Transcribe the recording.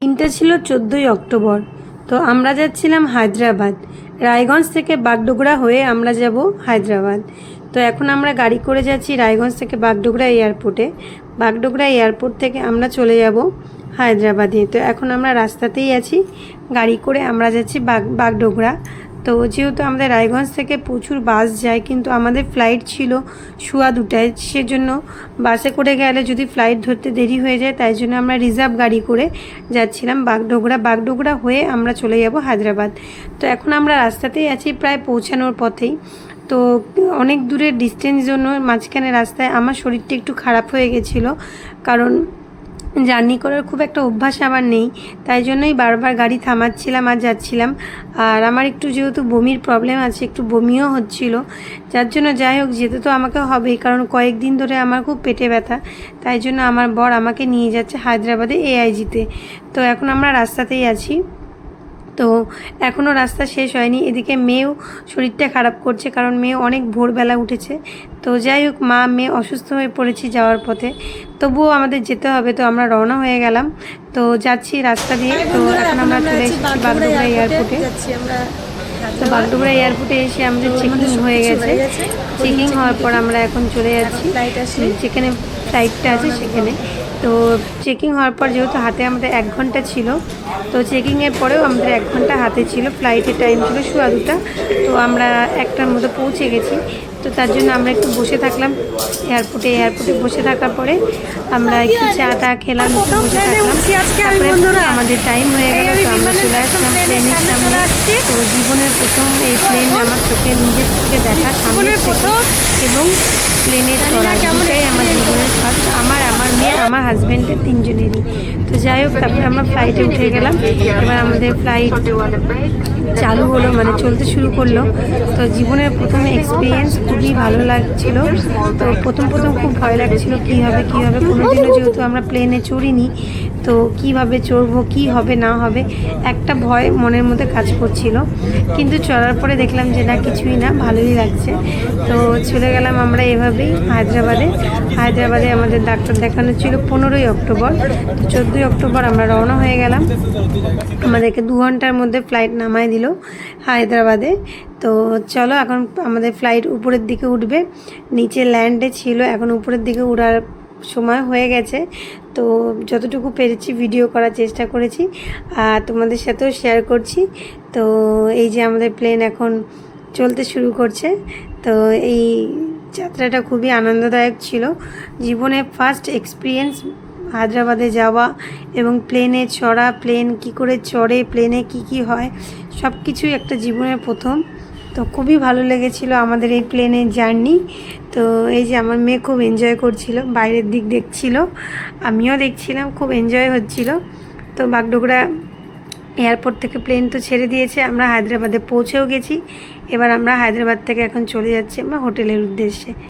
দিনটা ছিল 14ই অক্টোবর। তো আমরা যাচ্ছিলাম হায়দ্রাবাদ। রায়গঞ্জ থেকে বাগডোগরা হয়ে আমরা যাব হায়দ্রাবাদ। তো এখন আমরা গাড়ি করে যাচ্ছি রায়গঞ্জ থেকে বাগডোগরা এয়ারপোর্টে। বাগডোগরা এয়ারপোর্ট থেকে আমরা চলে যাব হায়দ্রাবাদে। তো এখন আমরা রাস্তাতেই আছি, গাড়ি করে আমরা যাচ্ছি বাগডোগরা। তো যেহেতু আমাদের রায়গঞ্জ থেকে প্রচুর বাস যায়, কিন্তু আমাদের ফ্লাইট ছিল সোয়া 2টায়, সেজন্য বাসে করে গেলে যদি ফ্লাইট ধরতে দেরি হয়ে যায়, তাই জন্য আমরা রিজার্ভ গাড়ি করে যাচ্ছিলাম বাগডোগরা হয়ে আমরা চলে যাব হায়দ্রাবাদ। তো এখন আমরা রাস্তাতেই আছি, প্রায় পৌঁছানোর পথেই। তো অনেক দূরের ডিস্টেন্স জন্য মাঝখানে রাস্তায় আমার শরীরটা একটু খারাপ হয়ে গেছিলো, কারণ জার্নি করার খুব একটা অভ্যাস আমার নেই, তাই জন্যই বারবার গাড়ি থামাচ্ছিলাম আর যাচ্ছিলাম। আর আমার একটু যেহেতু বমির প্রবলেম আছে, একটু বমিও হচ্ছিল, যার জন্য যাই হোক যেতে তো আমাকে হবেই, কারণ কয়েকদিন ধরে আমার খুব পেটে ব্যথা। তাই জন্য আমার বর আমাকে নিয়ে যাচ্ছে হায়দ্রাবাদে AIGতে। তো এখন আমরা রাস্তাতেই আছি। তো এখনও রাস্তা শেষ হয়নি, এদিকে মেয়েও শরীরটা খারাপ করছে, কারণ মেয়ে অনেক ভোরবেলা উঠেছে। তো যাই হোক, মেয়ে অসুস্থ হয়ে পড়েছি যাওয়ার পথে, তবুও আমাদের যেতে হবে। তো আমরা রওনা হয়ে গেলাম, তো যাচ্ছি রাস্তা দিয়ে। তো এখন আমরা চলে এসেছি বাগডোগরা এয়ারপোর্টে। তো বাগডোগরা এয়ারপোর্টে এসে আমাদের চেকিং হয়ে গেছে। চেকিং হওয়ার পর আমরা এখন চলে যাচ্ছি যেখানে ফ্লাইটটা আছে সেখানে। তো চেকিং হওয়ার পর যেহেতু হাতে আমাদের 1 ঘন্টা ছিল, তো চেকিংয়ের পরেও আমাদের 1 ঘন্টা হাতে ছিল। ফ্লাইটের টাইম ছিল সোয়া 2টা। তো আমরা 1টার মধ্যে পৌঁছে গেছি। তো তার জন্য আমরা একটু বসে থাকলাম এয়ারপোর্টে বসে থাকার পরে আমরা একটু চা খেলাম, একটু বসে থাকলাম। তারপরে আমাদের টাইম হয়ে গেল, তো আমরা চলে আসলাম প্লেনের সামনে। তো জীবনের প্রথম এই প্লেন আমার চোখে, নিজের চোখে দেখা সামনে থেকে, এবং প্লেনে চড়া, দুটাই আমার জীবনের ফার্স্ট, আমার মেয়ে, আমার হাজব্যান্ডের, 3জনেরই। তো যাই হোক, তারপরে আমরা ফ্লাইটে উঠে গেলাম। এবার আমাদের ফ্লাইট চালু হলো, মানে চলতে শুরু করলো। তো জীবনের প্রথম এক্সপিরিয়েন্স, খুবই ভালো লাগছিল। তো প্রথম খুব ভয় লাগছিল, কী হবে কোনোদিনও যেহেতু আমরা প্লেনে চড়িনি, তো কিভাবে চড়বো, কি হবে না হবে, একটা ভয় মনের মধ্যে কাজ করছিল। কিন্তু চড়ার পরে দেখলাম যে না, কিছুই না, ভালোই লাগছে। তো চলে গেলাম আমরা এভাবেই হায়দ্রাবাদে আমাদের ডাক্তার দেখানো ছিল 15ই অক্টোবর। তো 14ই অক্টোবর আমরা রওনা হয়ে গেলাম। আমাদেরকে 2 ঘন্টার মধ্যে ফ্লাইট নামায় দিল হায়দ্রাবাদে। তো চলো, এখন আমাদের ফ্লাইট উপরের দিকে উঠবে, নিচে ল্যান্ডে ছিল, এখন উপরের দিকে উড়ার সময় হয়ে গেছে। তো যতটুকু পেরেছি ভিডিও করার চেষ্টা করেছি, আর তোমাদের সাথেও শেয়ার করছি। তো এই যে আমাদের প্লেন এখন চলতে শুরু করছে। তো এই যাত্রাটা খুবই আনন্দদায়ক ছিল, জীবনে ফার্স্ট এক্সপিরিয়েন্স হায়দ্রাবাদে যাওয়া এবং প্লেনে চড়া, প্লেন কি করে চড়ে, প্লেনে কি হয়, সব কিছুই একটা জীবনের প্রথম। তো খুবই ভালো লেগেছিলো আমাদের এই প্লেনের জার্নি। তো এই যে আমার মেয়ে খুব এনজয় করছিল, বাইরের দিক দেখছিল, আমিও দেখছিলাম, খুব এনজয় হচ্ছিল। তো বাগডোগরা এয়ারপোর্ট থেকে প্লেন তো ছেড়ে দিয়েছে, আমরা হায়দ্রাবাদে পৌঁছেও গেছি। এবার আমরা হায়দ্রাবাদ থেকে এখন চলে যাচ্ছি আমরা হোটেলের উদ্দেশ্যে।